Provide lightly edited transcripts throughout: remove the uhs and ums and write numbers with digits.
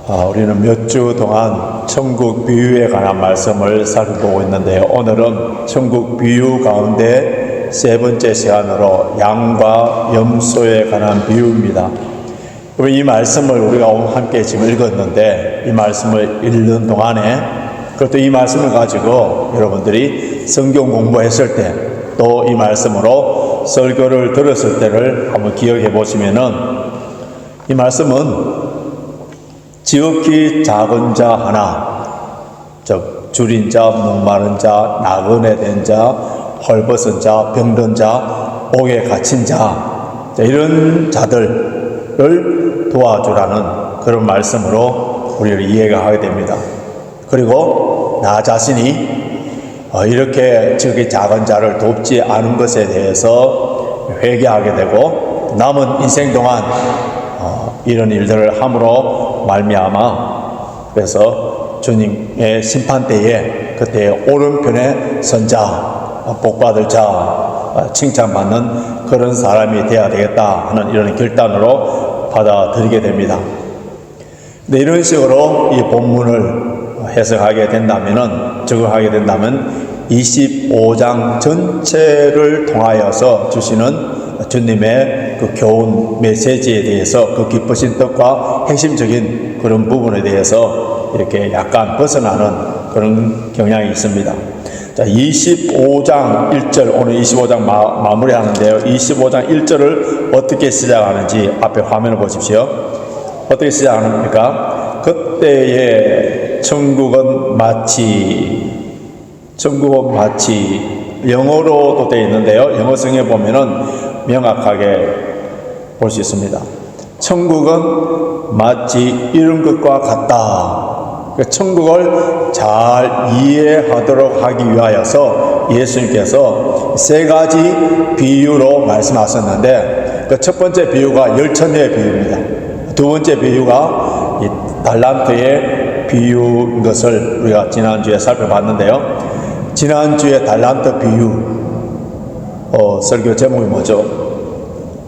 우리는 몇 주 동안 천국 비유에 관한 말씀을 살펴보고 있는데요. 오늘은 천국 비유 가운데 세 번째 시간으로 양과 염소에 관한 비유입니다. 이 말씀을 우리가 오늘 함께 지금 읽었는데, 이 말씀을 읽는 동안에 그것도 이 말씀을 가지고 여러분들이 성경 공부했을 때, 또 이 말씀으로 설교를 들었을 때를 한번 기억해 보시면은, 이 말씀은 지극히 작은 자 하나, 즉 줄인 자, 목마른 자, 나그네 된 자, 헐벗은 자, 병든 자, 옥에 갇힌 자, 이런 자들을 도와주라는 그런 말씀으로 우리를 이해가 하게 됩니다. 그리고 나 자신이 이렇게 지극히 작은 자를 돕지 않은 것에 대해서 회개하게 되고, 남은 인생 동안 이런 일들을 함으로 말미암아, 그래서 주님의 심판 때에 그때 오른편에 선자, 복받을 자, 칭찬받는 그런 사람이 되어야 되겠다 하는 이런 결단으로 받아들이게 됩니다. 근데 이런 식으로 이 본문을 해석하게 된다면은, 적용하게 된다면 25장 전체를 통하여서 주시는 주님의 그 교훈 메시지에 대해서, 그 기쁘신 뜻과 핵심적인 그런 부분에 대해서 이렇게 약간 벗어나는 그런 경향이 있습니다. 자, 25장 1절, 오늘 25장 마무리하는데요. 25장 1절을 어떻게 시작하는지 앞에 화면을 보십시오. 어떻게 시작합니까? 그때의 천국은 마치, 영어로도 되어 있는데요. 영어 성경에 보면은 명확하게 볼 수 있습니다. 천국은 마치 이런 것과 같다. 천국을 잘 이해하도록 하기 위하여서 예수님께서 세 가지 비유로 말씀하셨는데, 그 첫 번째 비유가 열처녀의 비유입니다. 두 번째 비유가 이 달란트의 비유인 것을 우리가 지난주에 살펴봤는데요. 지난주에 달란트 비유 설교 제목이 뭐죠?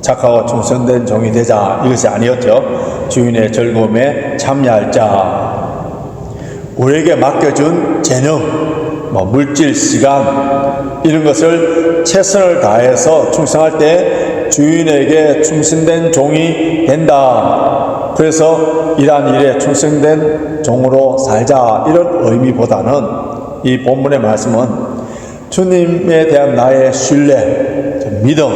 착하고 충성된 종이 되자, 이것이 아니었죠. 주인의 즐거움에 참여할 자, 우리에게 맡겨준 재능, 물질, 시간, 이런 것을 최선을 다해서 충성할 때 주인에게 충성된 종이 된다. 그래서 이러한 일에 충성된 종으로 살자, 이런 의미보다는 이 본문의 말씀은 주님에 대한 나의 신뢰, 믿음,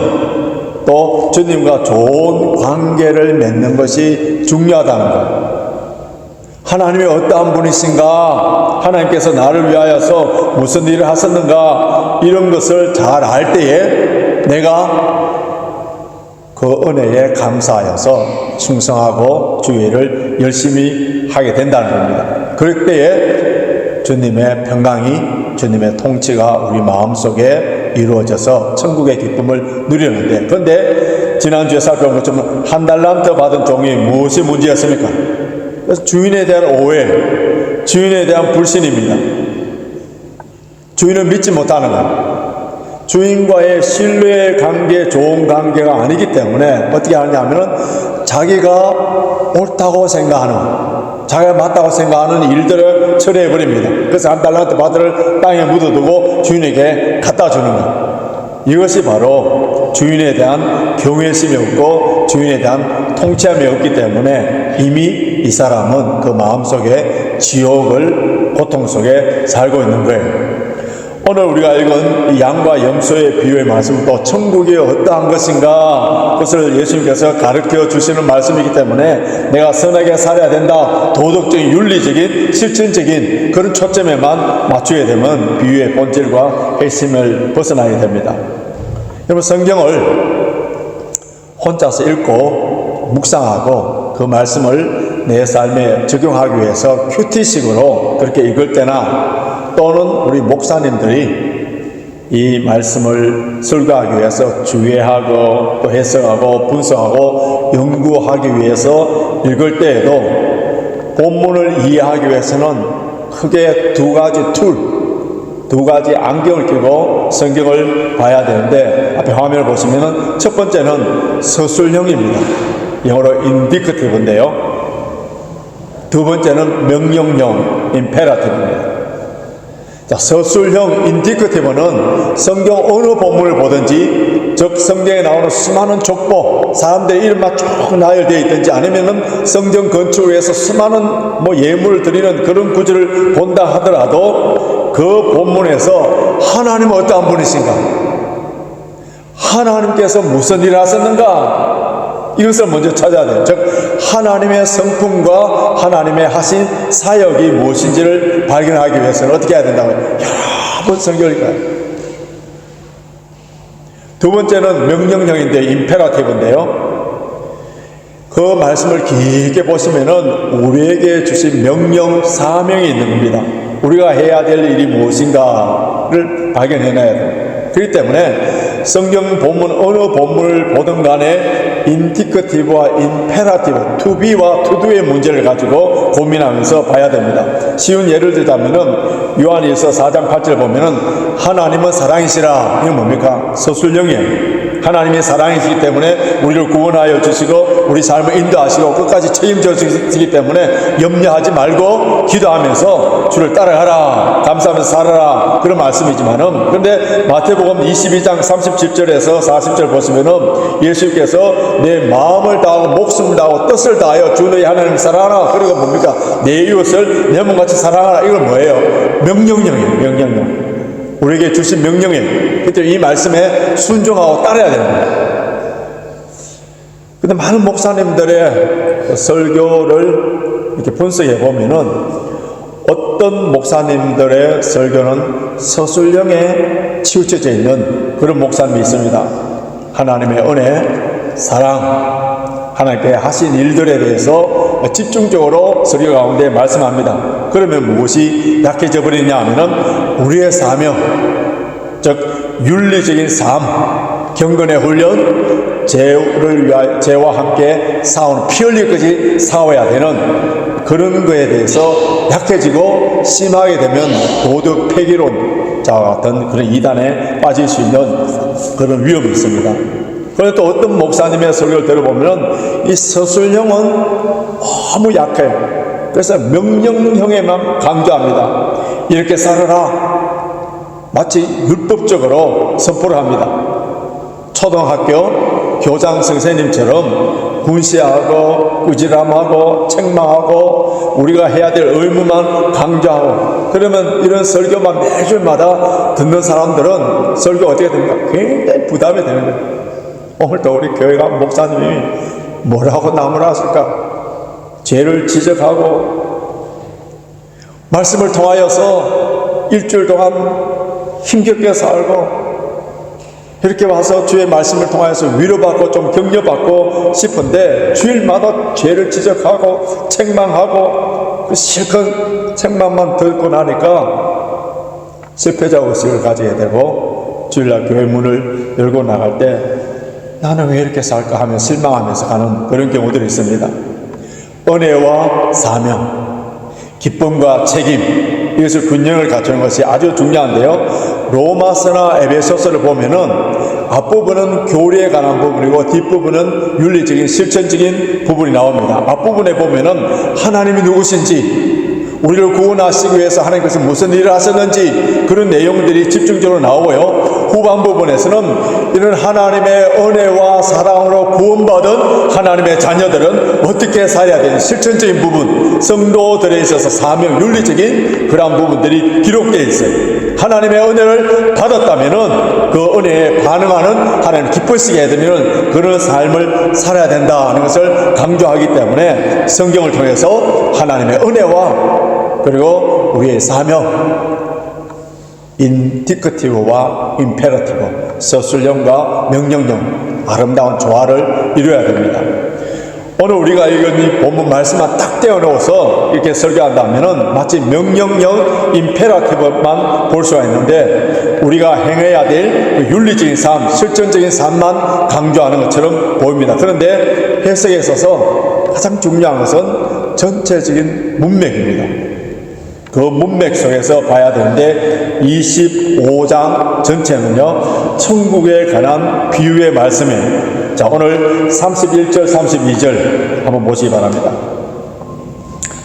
또 주님과 좋은 관계를 맺는 것이 중요하다는 것. 하나님이 어떠한 분이신가, 하나님께서 나를 위하여서 무슨 일을 하셨는가, 이런 것을 잘 알 때에 내가 그 은혜에 감사하여서 충성하고 주의 일을 열심히 하게 된다는 겁니다. 그럴 때에 주님의 평강이, 주님의 통치가 우리 마음속에 이루어져서 천국의 기쁨을 누리는데, 그런데 지난주에 살펴본 것처럼 한 달란트 받은 종이 무엇이 문제였습니까? 그래서 주인에 대한 오해, 주인에 대한 불신입니다. 주인을 믿지 못하는 것, 주인과의 신뢰의 관계, 좋은 관계가 아니기 때문에 어떻게 하느냐면은 자기가 옳다고 생각하는, 자기가 맞다고 생각하는 일들을 처리해버립니다. 그래서 한 달란트 바들을 땅에 묻어두고 주인에게 갖다 주는 것. 이것이 바로 주인에 대한 경외심이 없고 주인에 대한 통치함이 없기 때문에 이미 이 사람은 그 마음속에 지옥을, 고통 속에 살고 있는 거예요. 오늘 우리가 읽은 이 양과 염소의 비유의 말씀도 천국이 어떠한 것인가, 그것을 예수님께서 가르쳐 주시는 말씀이기 때문에 내가 선하게 살아야 된다, 도덕적인, 윤리적인, 실천적인 그런 초점에만 맞추게 되면 비유의 본질과 핵심을 벗어나게 됩니다. 여러분, 성경을 혼자서 읽고 묵상하고 그 말씀을 내 삶에 적용하기 위해서 큐티식으로 그렇게 읽을 때나, 또는 우리 목사님들이 이 말씀을 설교하기 위해서 주의하고 또 해석하고 분석하고 연구하기 위해서 읽을 때에도 본문을 이해하기 위해서는 크게 두 가지 안경을 끼고 성경을 봐야 되는데, 앞에 화면을 보시면은 첫 번째는 서술형입니다. 영어로 indicative인데요. 두 번째는 명령형 임페라티브입니다. 자, 서술형 인디커티브는 성경 어느 본문을 보든지, 즉 성경에 나오는 수많은 족보, 사람들의 이름만 쭉 나열되어 있든지, 아니면은 성경 건축을 위해서 수많은 예물을 드리는 그런 구절을 본다 하더라도 그 본문에서 하나님은 어떠한 분이신가, 하나님께서 무슨 일을 하셨는가, 이것을 먼저 찾아야 돼요. 즉 하나님의 성품과 하나님의 하신 사역이 무엇인지를 발견하기 위해서는 어떻게 해야 된다고요? 여러 번 성경을 읽어요. 두 번째는 명령형인데 임페라티브인데요, 그 말씀을 깊게 보시면은 우리에게 주신 명령, 사명이 있는 겁니다. 우리가 해야 될 일이 무엇인가를 발견해놔야 돼요. 그렇기 때문에 성경 본문 어느 본문을 보든 간에 인디커티브와 임페라티브, to be와 to do의 문제를 가지고 고민하면서 봐야 됩니다. 쉬운 예를 들자면은 요한일서 4장 8절 보면은 하나님은 사랑이시라. 이건 뭡니까? 서술형이에요. 하나님이 사랑이시기 때문에 우리를 구원하여 주시고 우리 삶을 인도하시고 끝까지 책임져 주시기 때문에 염려하지 말고 기도하면서 주를 따라가라, 감사하면서 살아라, 그런 말씀이지만은, 그런데 마태복음 22장 37절에서 40절 보시면은 예수께서 내 마음을 다하고 목숨을 다하고 뜻을 다하여 주 너희 하나님을 사랑하라. 그리고 뭡니까? 내 이웃을 내 몸같이 사랑하라. 이건 뭐예요? 명령형이에요. 명령형. 우리에게 주신 명령이에요. 그때 이 말씀에 순종하고 따라야 되는 거예요. 근데 많은 목사님들의 설교를 이렇게 분석해 보면은 어떤 목사님들의 설교는 서술형에 치우쳐져 있는 그런 목사님이 있습니다. 하나님의 은혜, 사랑, 하나님께 하신 일들에 대해서 집중적으로 설교 가운데 말씀합니다. 그러면 무엇이 약해져 버리냐 하면은 우리의 사명, 즉 윤리적인 삶, 경건의 훈련, 죄와 함께 싸우는, 피 흘리기까지 싸워야 되는 그런 거에 대해서 약해지고 심하게 되면 도덕 폐기론자와 같은 그런 이단에 빠질 수 있는 그런 위험이 있습니다. 그런데 또 어떤 목사님의 설교를 들어보면 이 서술형은 너무 약해요. 그래서 명령형에만 강조합니다. 이렇게 살아라, 마치 율법적으로 선포를 합니다. 초등학교 교장 선생님처럼 군시하고 꾸지람하고 책망하고 우리가 해야 될 의무만 강조하고, 그러면 이런 설교만 매주마다 듣는 사람들은 설교가 어떻게 됩니까? 굉장히 부담이 되는 거예요. 오늘도 우리 교회 가 목사님이 뭐라고 나무라 하실까? 죄를 지적하고 말씀을 통하여서 일주일 동안 힘겹게 살고 이렇게 와서 주의 말씀을 통하여서 위로받고 좀 격려받고 싶은데 주일마다 죄를 지적하고 책망하고 그 실컷 책망만 듣고 나니까 실패자 의식을 가지게 되고 주일날 교회 문을 열고 나갈 때 나는 왜 이렇게 살까 하며 실망하면서 가는 그런 경우들이 있습니다. 은혜와 사명, 기쁨과 책임, 이것을 균형을 갖추는 것이 아주 중요한데요, 로마서나 에베소서를 보면은 앞부분은 교리에 관한 부분이고 뒷부분은 윤리적인 실천적인 부분이 나옵니다. 앞부분에 보면은 하나님이 누구신지, 우리를 구원하시기 위해서 하나님께서 무슨 일을 하셨는지 그런 내용들이 집중적으로 나오고요, 후반 부분에서는 이런 하나님의 은혜와 사랑으로 구원받은 하나님의 자녀들은 어떻게 살아야 되는 실천적인 부분, 성도들에 있어서 사명, 윤리적인 그러한 부분들이 기록되어 있어요. 하나님의 은혜를 받았다면은 그 은혜에 반응하는, 하나님 기쁘시게 해드리는 그런 삶을 살아야 된다는 것을 강조하기 때문에 성경을 통해서 하나님의 은혜와 그리고 우리의 사명, 인디커티브와 임페러티브, 서술형과 명령형, 아름다운 조화를 이루어야 됩니다. 오늘 우리가 읽은 이 본문 말씀만 딱 떼어놓아서 이렇게 설교한다면은 마치 명령형 임페라티브만 볼 수가 있는데 우리가 행해야 될 윤리적인 삶, 실천적인 삶만 강조하는 것처럼 보입니다. 그런데 해석에 있어서 가장 중요한 것은 전체적인 문맥입니다. 그 문맥 속에서 봐야 되는데 25장 전체는요, 천국에 관한 비유의 말씀이에요. 자, 오늘 31절 32절 한번 보시기 바랍니다.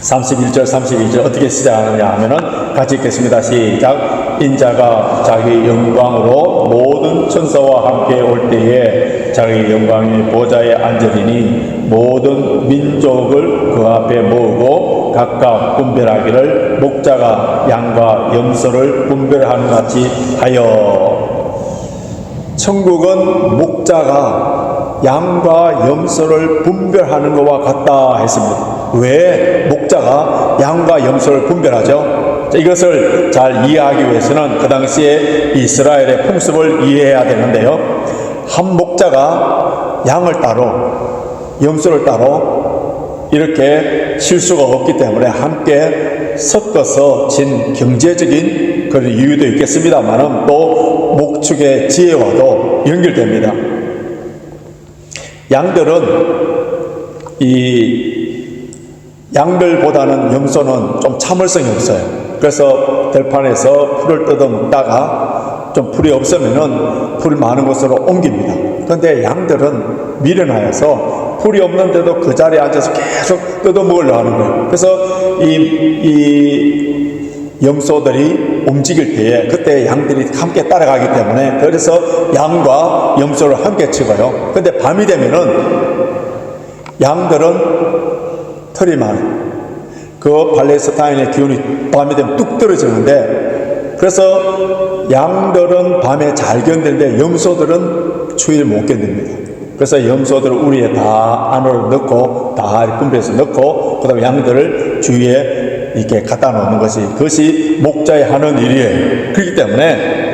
31절, 32절 어떻게 시작하느냐 하면은 같이 읽겠습니다. 시작. 인자가 자기 영광으로 모든 천사와 함께 올 때에 자기 영광의 보좌에 앉으리니 모든 민족을 그 앞에 모으고 각각 분별하기를 목자가 양과 염소를 분별하는 같이 하여. 천국은 목자가 양과 염소를 분별하는 것과 같다 했습니다. 왜 목자가 양과 염소를 분별하죠? 이것을 잘 이해하기 위해서는 그 당시에 이스라엘의 풍습을 이해해야 되는데요. 한 목자가 양을 따로 염소를 따로 이렇게 칠 수가 없기 때문에 함께 섞어서 진 경제적인 그런 이유도 있겠습니다만 또 목축의 지혜와도 연결됩니다. 양들은 양들보다는 염소는 좀 참을성이 없어요. 그래서 들판에서 풀을 뜯어 먹다가 좀 풀이 없으면은 풀 많은 곳으로 옮깁니다. 그런데 양들은 미련하여서 풀이 없는데도 그 자리에 앉아서 계속 뜯어 먹으려고 하는 거예요. 그래서 이 염소들이 움직일 때에 그때 양들이 함께 따라가기 때문에 그래서 양과 염소를 함께 치고요. 근데 밤이 되면은 양들은 털이 많아요. 그 팔레스타인의 기온이 밤이 되면 뚝 떨어지는데 그래서 양들은 밤에 잘 견디는데 염소들은 추위를 못 견딥니다. 그래서 염소들을 우리에 다 안으로 넣고 다 분배해서 넣고 그 다음에 양들을 주위에 이렇게 갖다 놓는 그것이 목자의 하는 일이에요. 그렇기 때문에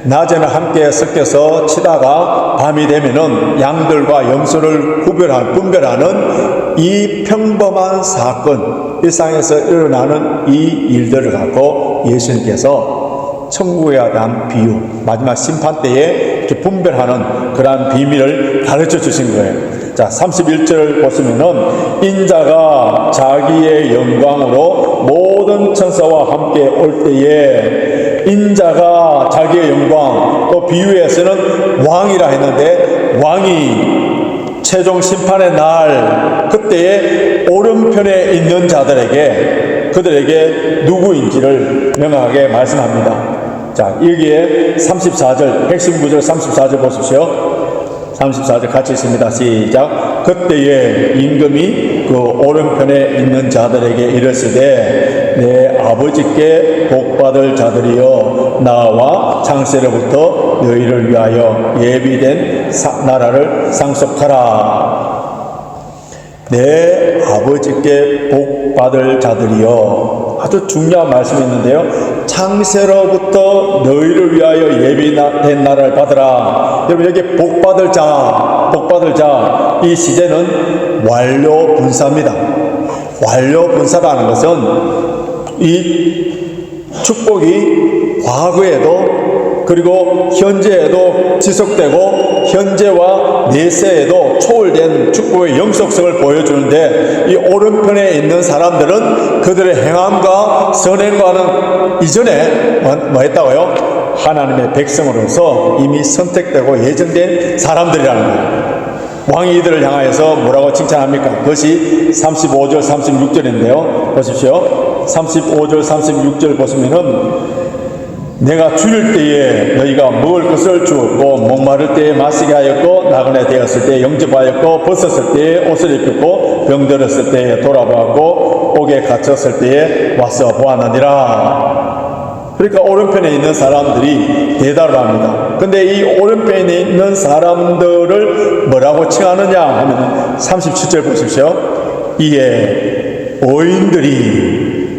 낮에는 함께 섞여서 치다가 밤이 되면은 양들과 염소를 분별하는 이 평범한 사건, 일상에서 일어나는 이 일들을 갖고 예수님께서 천국에 대한 비유, 마지막 심판 때에 이렇게 분별하는 그러한 비밀을 가르쳐 주신 거예요. 자, 31절 보시면은 인자가 자기의 영광으로 모든 천사와 함께 올 때에 인자가 자기의 영광, 또 비유에서는 왕이라 했는데 왕이 최종 심판의 날 그때에 오른편에 있는 자들에게 그들에게 누구인지를 명확하게 말씀합니다. 자, 여기에 34절 핵심 구절 34절 보십시오. 34절 같이 있습니다. 시작. 그때에 임금이 그 오른편에 있는 자들에게 이르시되 내 아버지께 복받을 자들이여 나와 창세로부터 너희를 위하여 예비된 나라를 상속하라. 내 아버지께 복받을 자들이여. 아주 중요한 말씀이 있는데요. 창세로부터 너희를 위하여 예비된 나라를 받으라. 여러분 여기 복받을 자 이 시제는 완료 분사입니다. 완료 분사라는 것은 이 축복이 과거에도 그리고 현재에도 지속되고 현재와 내세에도 초월된 축복의 영속성을 보여주는데 이 오른편에 있는 사람들은 그들의 행함과 선행과는 이전에 뭐 했다고요? 하나님의 백성으로서 이미 선택되고 예정된 사람들이라는 거예요. 왕이 이들을 향하여서 뭐라고 칭찬합니까? 그것이 35절 36절인데요 보십시오. 35절 36절 보시면은 내가 줄일 때에 너희가 먹을 것을 주었고 목마를 때에 마시게 하였고 나그네 되었을 때에 영접하였고 벗었을 때에 옷을 입혔고 병들었을 때에 돌아보았고 옥에 갇혔을 때에 와서 보았느니라. 그러니까 오른편에 있는 사람들이 대답을 합니다. 근데 이 오른편에 있는 사람들을 뭐라고 칭하느냐 하면 37절 보십시오. 이에 어인들이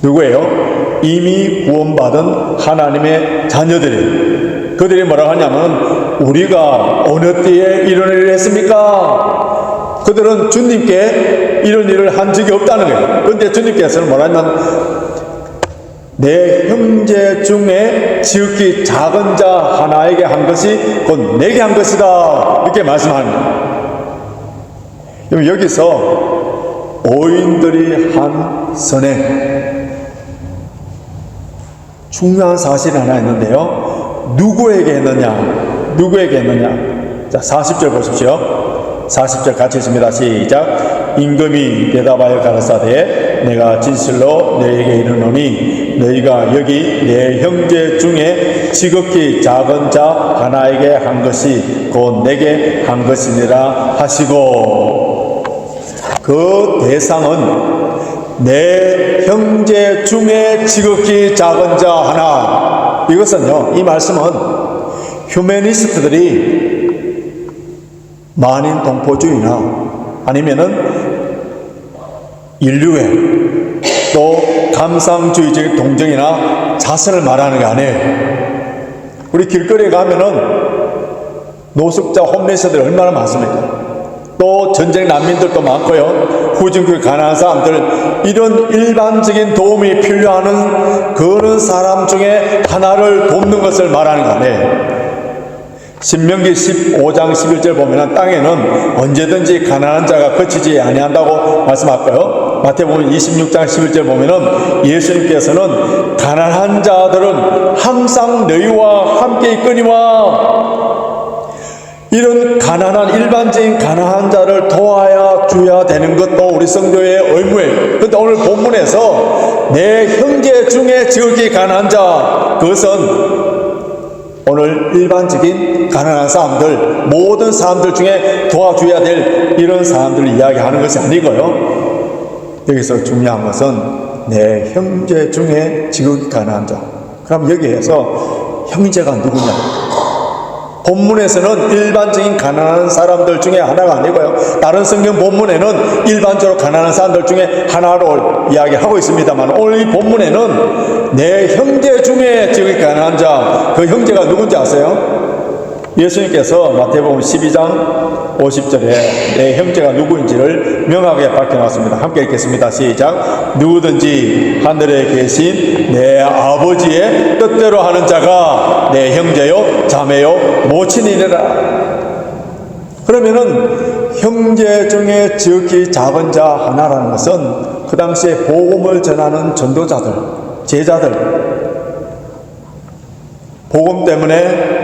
누구예요? 이미 구원받은 하나님의 자녀들이 그들이 뭐라고 하냐면 우리가 어느 때에 이런 일을 했습니까? 그들은 주님께 이런 일을 한 적이 없다는 거예요. 그런데 주님께서는 뭐라냐면 내 형제 중에 지극히 작은 자 하나에게 한 것이 곧 내게 한 것이다 이렇게 말씀합니다. 여기서 어인들이 한 선행 중요한 사실이 하나 있는데요. 누구에게 했느냐? 자, 40절 보십시오. 40절 같이 있습니다. 시작. 임금이 대답하여 가라사대 내가 진실로 너희에게 이르노니 너희가 여기 내 형제 중에 지극히 작은 자 하나에게 한 것이 곧 내게 한 것이니라 하시고, 그 대상은 내 형제 중에 지극히 작은 자 하나. 이것은요, 이 말씀은 휴머니스트들이 만인 동포주의나 아니면은 인류애 또 감상주의적 동정이나 자선을 말하는 게 아니에요. 우리 길거리에 가면은 노숙자 홈레스들 얼마나 많습니까? 또 전쟁 난민들도 많고요. 후진국에 가난한 사람들, 이런 일반적인 도움이 필요한 그런 사람 중에 하나를 돕는 것을 말하는 거 아니에요. 신명기 15장 11절 보면 땅에는 언제든지 가난한 자가 거치지 아니한다고 말씀하고요. 마태복음 26장 11절 보면 예수님께서는 가난한 자들은 항상 너희와 함께 있거니와, 이런 가난한 일반적인 가난한 자를 도와야 줘야 되는 것도 우리 성도의 의무예요. 그런데 오늘 본문에서 내 형제 중에 지극히 가난한 자, 그것은 오늘 일반적인 가난한 사람들, 모든 사람들 중에 도와줘야 될 이런 사람들을 이야기하는 것이 아니고요. 여기서 중요한 것은 내 형제 중에 지극히 가난한 자. 그럼 여기에서 형제가 누구냐? 본문에서는 일반적인 가난한 사람들 중에 하나가 아니고요. 다른 성경 본문에는 일반적으로 가난한 사람들 중에 하나로 이야기하고 있습니다만, 오늘 이 본문에는 내 형제 중에 지극히 가난한 자, 그 형제가 누군지 아세요? 예수님께서 마태복음 12장 50절에 내 형제가 누구인지를 명하게 밝혀놨습니다. 함께 읽겠습니다. 시작. 누구든지 하늘에 계신 내 아버지의 뜻대로 하는 자가 내 형제요 자매요 모친이니라. 그러면은 형제 중에 지극히 작은 자 하나라는 것은 그 당시에 복음을 전하는 전도자들, 제자들, 복음 때문에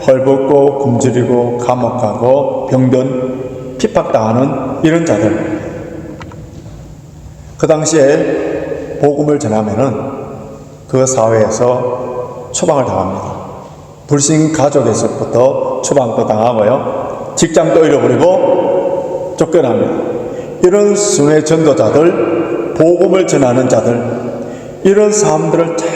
헐벗고 굶주리고 감옥 가고 병든 핍박당하는 이런 자들, 그 당시에 복음을 전하면은 그 사회에서 추방을 당합니다. 불신 가족에서부터 추방도 당하고요, 직장도 잃어버리고 쫓겨납니다. 이런 순회 전도자들, 복음을 전하는 자들, 이런 사람들을 잘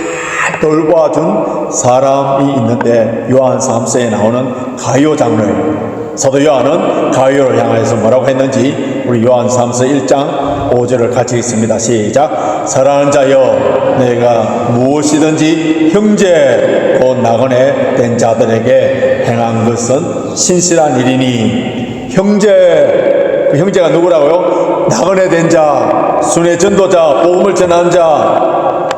돌봐준 사람이 있는데 요한 3서에 나오는 가룟 장로예요. 사도 요한은 가룟을 향해서 뭐라고 했는지 우리 요한 3서 1장 5절을 같이 읽습니다. 시작. 사랑하는 자여, 내가 무엇이든지 형제 곧 나그네 된 자들에게 행한 것은 신실한 일이니. 형제, 그 형제가 누구라고요? 나그네 된 자, 순회 전도자, 복음을 전하는 자,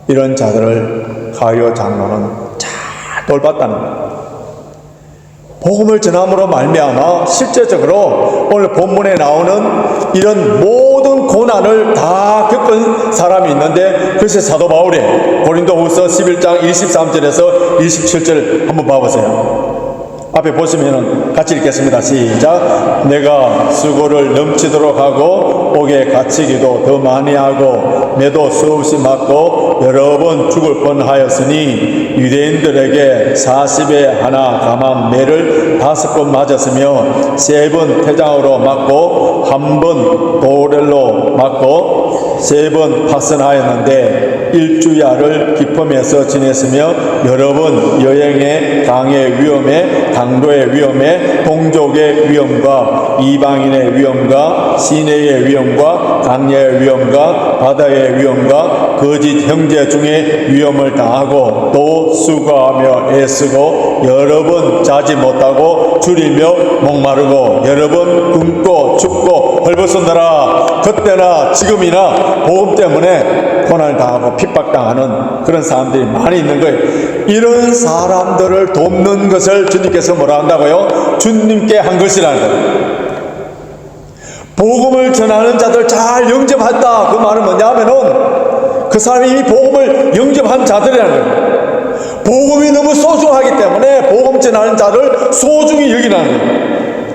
이런 자들을 가룟 장로는 잘 돌봤다는 거예요. 복음을 전함으로 말미암아 실제적으로 오늘 본문에 나오는 이런 모든 고난을 다 겪은 사람이 있는데, 그것이 사도 바울이에요. 고린도후서 11장 23절에서 27절 한번 봐보세요. 앞에 보시면 같이 읽겠습니다. 시작. 내가 수고를 넘치도록 하고 옥에 갇히기도 더 많이 하고 매도 수없이 맞고 여러 번 죽을 뻔하였으니 유대인들에게 40에 하나 감한 매를 5번 맞았으며 3번 태장으로 맞고 1번 도렐로 맞고 3번 파선하였는데 일주야를 기품에서 지냈으며 여러 번 여행에 강의 위험에 강도의 위험에 동족의 위험과 이방인의 위험과 시내의 위험과 강야의 위험과 바다의 위험과 거짓 형제 중에 위험을 당하고 또 수고하며 애쓰고 여러 번 자지 못하고 줄이며 목마르고 여러 번 굶고 춥고 헐벗었느라. 그때나 지금이나 복음 때문에 고난을 당하고 핍박당하는 그런 사람들이 많이 있는 거예요. 이런 사람들을 돕는 것을 주님께서 뭐라 한다고요? 주님께 한 것이라는 거예요. 복음을 전하는 자들 잘 영접했다. 그 말은 뭐냐 하면은 그 사람이 이미 복음을 영접한 자들이라는 거예요. 복음이 너무 소중하기 때문에 복음 전하는 자를 소중히 여기라는 거예요.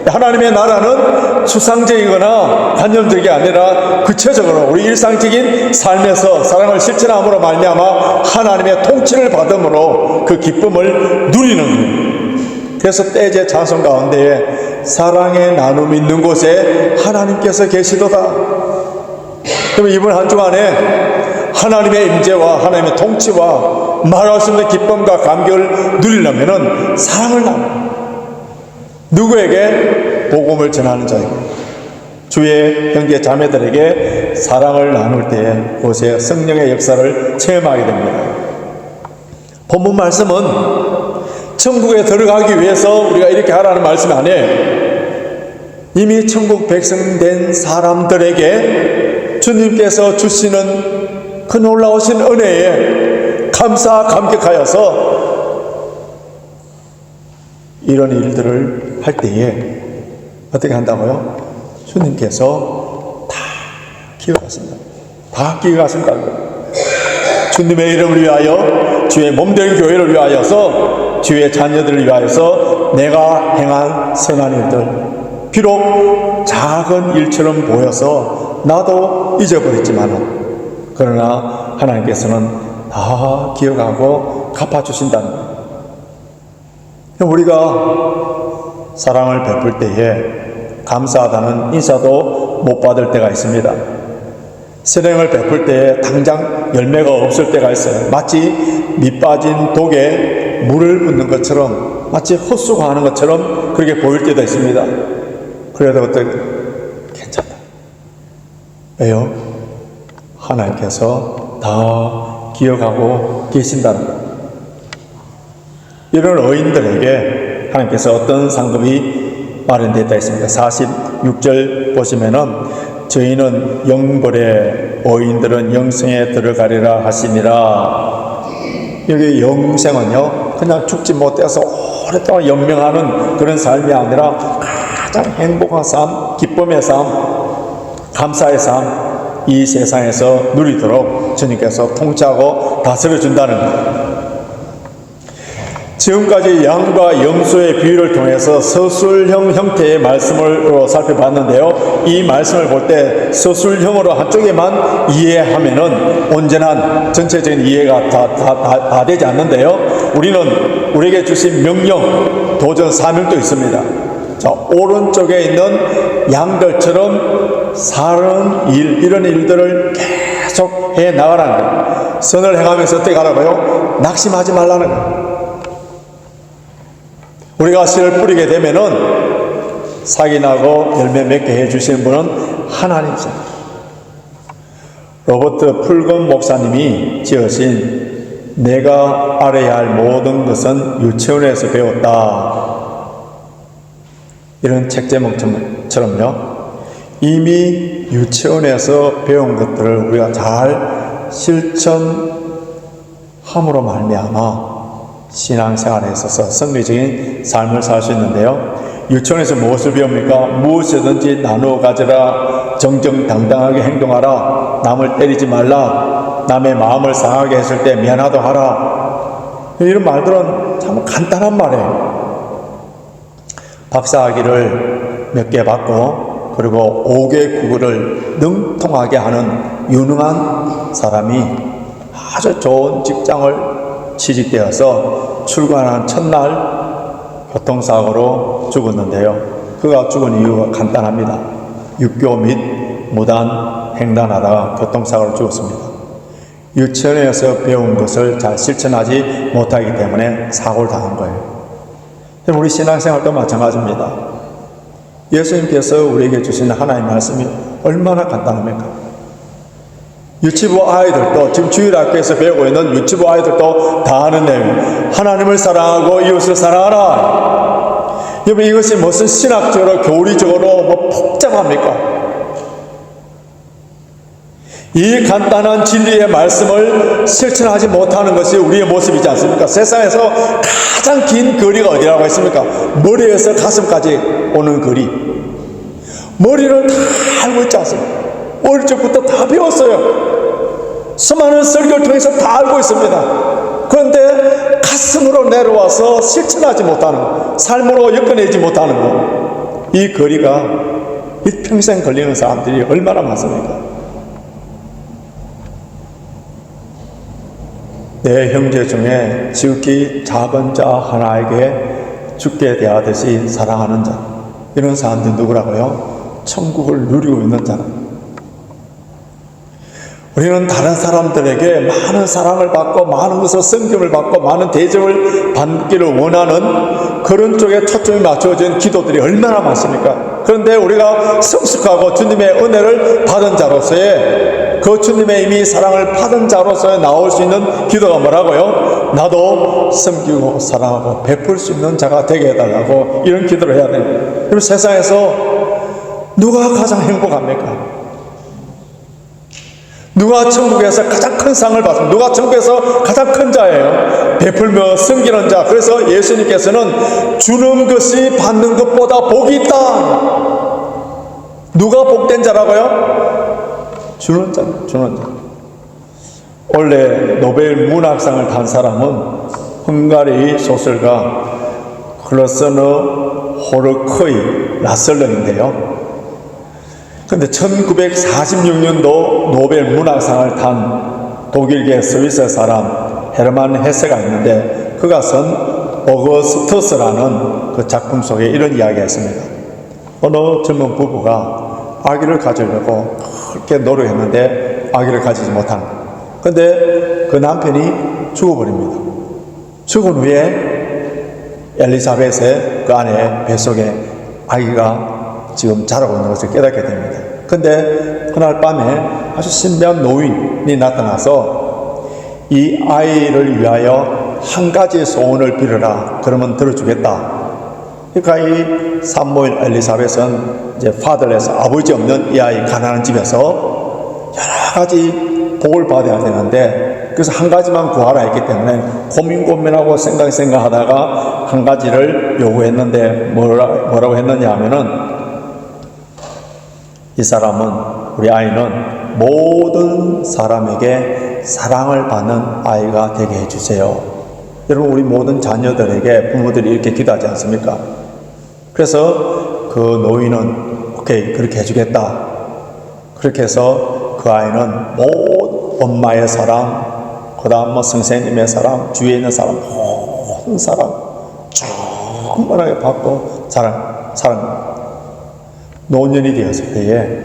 하나님의 나라는 추상적이거나 관념적이 아니라 구체적으로 우리 일상적인 삶에서 사랑을 실천함으로 말미암아 하나님의 통치를 받음으로 그 기쁨을 누리는 거예요. 그래서 떼제 찬송 가운데에 사랑의 나눔이 있는 곳에 하나님께서 계시도다. 그럼 이번 한 주간에 하나님의 임재와 하나님의 통치와 말할 수 없는 기쁨과 감격을 누리려면 사랑을 나누. 누구에게? 복음을 전하는 자에게. 주의 형제 자매들에게 사랑을 나눌 때에 그곳에 성령의 역사를 체험하게 됩니다. 본문 말씀은 천국에 들어가기 위해서 우리가 이렇게 하라는 말씀이 아니에요. 이미 천국 백성 된 사람들에게 주님께서 주시는 그 놀라우신 은혜에 감격하여서 이런 일들을 할 때에 어떻게 한다고요? 주님께서 다 기억하신다. 다 기억하신다. 주님의 이름을 위하여, 주의 몸된 교회를 위하여서, 주의 자녀들을 위하여서 내가 행한 선한 일들, 비록 작은 일처럼 보여서 나도 잊어버렸지만 그러나 하나님께서는 다 기억하고 갚아주신다는 거예요. 우리가 사랑을 베풀 때에 감사하다는 인사도 못 받을 때가 있습니다. 선행을 베풀 때에 당장 열매가 없을 때가 있어요. 마치 밑 빠진 독에 물을 붓는 것처럼, 마치 헛수고하는 것처럼 그렇게 보일 때도 있습니다. 그래도 어떻게 괜찮다. 왜요? 하나님께서 다 기억하고 계신다는 거예요. 이런 의인들에게 하나님께서 어떤 상급이 마련되었다 했습니다. 46절 보시면은 저희는 영벌에 의인들은 영생에 들어가리라 하시니라. 여기 영생은요 그냥 죽지 못해서 오랫동안 영명하는 그런 삶이 아니라 가장 행복한 삶, 기쁨의 삶, 감사의 삶, 이 세상에서 누리도록 주님께서 통치하고 다스려 준다는 것. 지금까지 양과 염소의 비유를 통해서 서술형 형태의 말씀을 살펴봤는데요. 이 말씀을 볼 때 서술형으로 한쪽에만 이해하면은 온전한 전체적인 이해가 다 되지 않는데요. 우리에게 주신 명령, 도전, 사명도 있습니다. 자, 오른쪽에 있는 양들처럼 사는 일, 이런 일들을 계속 해 나가라는 거예요. 선을 행하면서 어떻게 하라고요? 낙심하지 말라는 거예요. 우리가 씨를 뿌리게 되면은 싹이 나고 열매 맺게 해주시는 분은 하나님이십니다. 로버트 풀건 목사님이 지으신 내가 알아야 할 모든 것은 유치원에서 배웠다, 이런 책 제목처럼요, 이미 유치원에서 배운 것들을 우리가 잘 실천함으로 말미암아 신앙생활에 있어서 승리적인 삶을 살 수 있는데요. 유치원에서 무엇을 배웁니까? 무엇이든지 나누어 가져라, 정정당당하게 행동하라, 남을 때리지 말라, 남의 마음을 상하게 했을 때 미안하도 하라, 이런 말들은 참 간단한 말이에요. 박사학위를 몇 개 받고 그리고 5개 국어를 능통하게 하는 유능한 사람이 아주 좋은 직장을 취직되어서 출근한 첫날 교통사고로 죽었는데요. 그가 죽은 이유가 간단합니다. 육교 및 무단 횡단하다가 교통사고로 죽었습니다. 유치원에서 배운 것을 잘 실천하지 못하기 때문에 사고를 당한 거예요. 우리 신앙생활도 마찬가지입니다. 예수님께서 우리에게 주신 하나님의 말씀이 얼마나 간단합니까? 유치부 아이들도, 지금 주일학교에서 배우고 있는 유치부 아이들도 다 아는 내용, 하나님을 사랑하고 이웃을 사랑하라. 여러분, 이것이 무슨 신학적으로 교리적으로 뭐 복잡합니까? 이 간단한 진리의 말씀을 실천하지 못하는 것이 우리의 모습이지 않습니까? 세상에서 가장 긴 거리가 어디라고 했습니까? 머리에서 가슴까지 오는 거리. 머리를 다 알고 있지 않습니까? 어릴 적부터 다 배웠어요. 수많은 설교를 통해서 다 알고 있습니다. 그런데 가슴으로 내려와서 실천하지 못하는 것, 삶으로 엮어내지 못하는 것, 이 거리가 일평생 걸리는 사람들이 얼마나 많습니까? 내 형제 중에 지극히 작은 자 하나에게 죽게 대하듯이 사랑하는 자, 이런 사람들이 누구라고요? 천국을 누리고 있는 자라. 우리는 다른 사람들에게 많은 사랑을 받고 많은 것을 섬김을 받고 많은 대접을 받기를 원하는 그런 쪽에 초점이 맞춰진 기도들이 얼마나 많습니까? 그런데 우리가 성숙하고 주님의 은혜를 받은 자로서의, 그 주님의 이미 사랑을 받은 자로서의 나올 수 있는 기도가 뭐라고요? 나도 섬기고 사랑하고 베풀 수 있는 자가 되게 해달라고, 이런 기도를 해야 됩니다. 그럼 세상에서 누가 가장 행복합니까? 누가 천국에서 가장 큰 상을 받습니다. 누가 천국에서 가장 큰 자예요? 베풀며 섬기는 자. 그래서 예수님께서는 주는 것이 받는 것보다 복이 있다. 누가 복된 자라고요? 주는 자, 주는 자. 원래 노벨 문학상을 탄 사람은 헝가리 소설가 클로스너 호르크의 라슬러인데요. 근데 1946년도 노벨 문학상을 탄 독일계 스위스 사람 헤르만 헤세가 있는데, 그가 쓴 오거스투스라는 그 작품 속에 이런 이야기가 있습니다. 어느 젊은 부부가 아기를 가지려고 그렇게 노력했는데 아기를 가지지 못한 거예요. 근데 그 남편이 죽어버립니다. 죽은 후에 엘리자벳의 그 아내 뱃속에 아기가 지금 자라고 있는 것을 깨닫게 됩니다. 근데 그날 밤에 아주 신비한 노인이 나타나서 이 아이를 위하여 한 가지 소원을 빌어라. 그러면 들어주겠다. 그러니까 이 산모인 엘리사벳은 이제 파들레스, 아버지 없는 이 아이 가난한 집에서 여러 가지 복을 받아야 되는데, 그래서 한 가지만 구하라 했기 때문에 고민하고 생각하다가 한 가지를 요구했는데 뭐라고 했느냐 하면은, 이 사람은, 우리 아이는 모든 사람에게 사랑을 받는 아이가 되게 해주세요. 여러분, 우리 모든 자녀들에게 부모들이 이렇게 기도하지 않습니까? 그래서 그 노인은 오케이, 그렇게 해주겠다. 그렇게 해서 그 아이는 모든 엄마의 사랑, 그 다음 선생님의 사랑, 주위에 있는 사람, 모든 사랑 충분하게 받고 사랑. 노년이 되었을 때에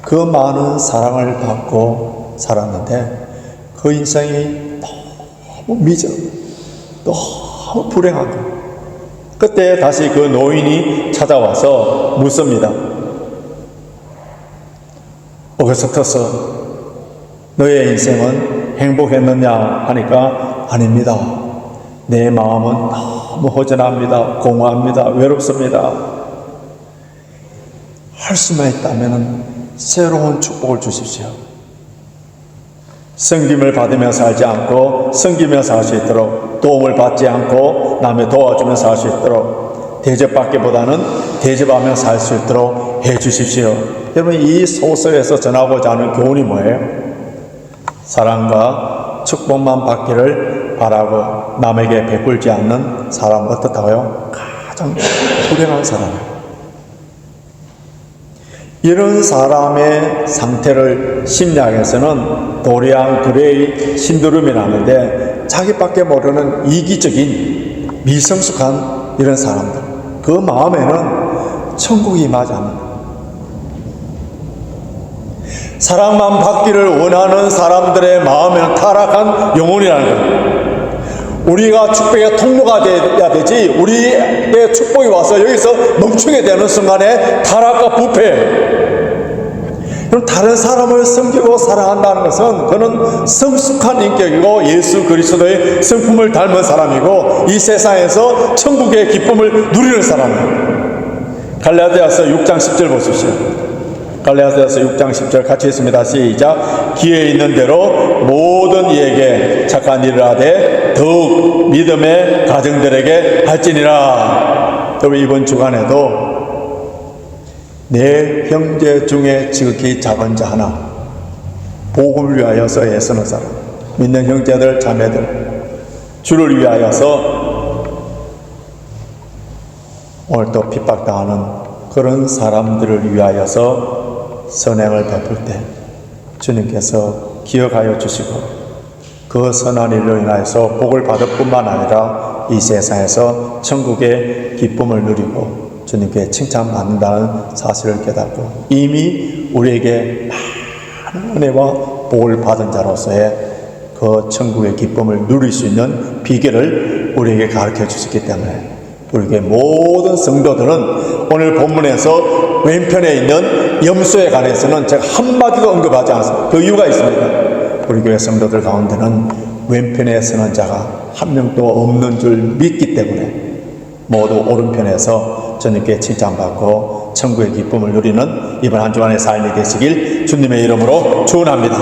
그 많은 사랑을 받고 살았는데 그 인생이 너무 미져, 너무 불행한 거예요. 그때 다시 그 노인이 찾아와서 묻습니다. 오거스투스, 너의 인생은 행복했느냐 하니까 아닙니다. 내 마음은 너무 허전합니다. 공허합니다. 외롭습니다. 할 수만 있다면 새로운 축복을 주십시오. 섬김을 받으며 살지 않고 섬기면서 할 수 있도록, 도움을 받지 않고 남의 도와주면서 할 수 있도록, 대접받기보다는 대접하며 살 수 있도록 해 주십시오. 여러분, 이 소설에서 전하고자 하는 교훈이 뭐예요? 사랑과 축복만 받기를 바라고 남에게 베풀지 않는 사람은 어떻다고요? 가장 불행한 사람이에요. 이런 사람의 상태를 심리학에서는 도리안 그레이 신드롬이라는데, 자기밖에 모르는 이기적인 미성숙한 이런 사람들, 그 마음에는 천국이 임하지 않는다. 사랑만 받기를 원하는 사람들의 마음에는 타락한 영혼이라는 거예요. 우리가 축복의 통로가 돼야 되지, 우리의 축복이 와서 여기서 멈추게 되는 순간에 타락과 부패. 그럼 다른 사람을 섬기고 사랑한다는 것은 그는 성숙한 인격이고 예수 그리스도의 성품을 닮은 사람이고 이 세상에서 천국의 기쁨을 누리는 사람이에요. 갈라디아서 6장 10절 보십시오. 갈라디아서 6장 10절 같이 읽습니다. 시작. 기회 있는 대로 모든 이에게 착한 일을 하되 더욱 믿음의 가정들에게 할지니라. 여러분, 이번 주간에도 내 형제 중에 지극히 작은 자 하나, 복음을 위하여서 애쓰는 사람, 믿는 형제들 자매들, 주를 위하여서 오늘 또 핍박당하는 그런 사람들을 위하여서 선행을 베풀 때 주님께서 기억하여 주시고 그 선한 일로 인하여서 복을 받을 뿐만 아니라 이 세상에서 천국의 기쁨을 누리고 주님께 칭찬받는다는 사실을 깨닫고 이미 우리에게 많은 은혜와 복을 받은 자로서의 그 천국의 기쁨을 누릴 수 있는 비결을 우리에게 가르쳐 주셨기 때문에 우리에게 모든 성도들은 오늘 본문에서 왼편에 있는 염소에 관해서는 제가 한마디도 언급하지 않았습니다. 그 이유가 있습니다. 우리 교회 성도들 가운데는 왼편에 서는 자가 한 명도 없는 줄 믿기 때문에 모두 오른편에서 주님께 칭찬받고 천국의 기쁨을 누리는 이번 한 주간의 삶이 되시길 주님의 이름으로 축원합니다.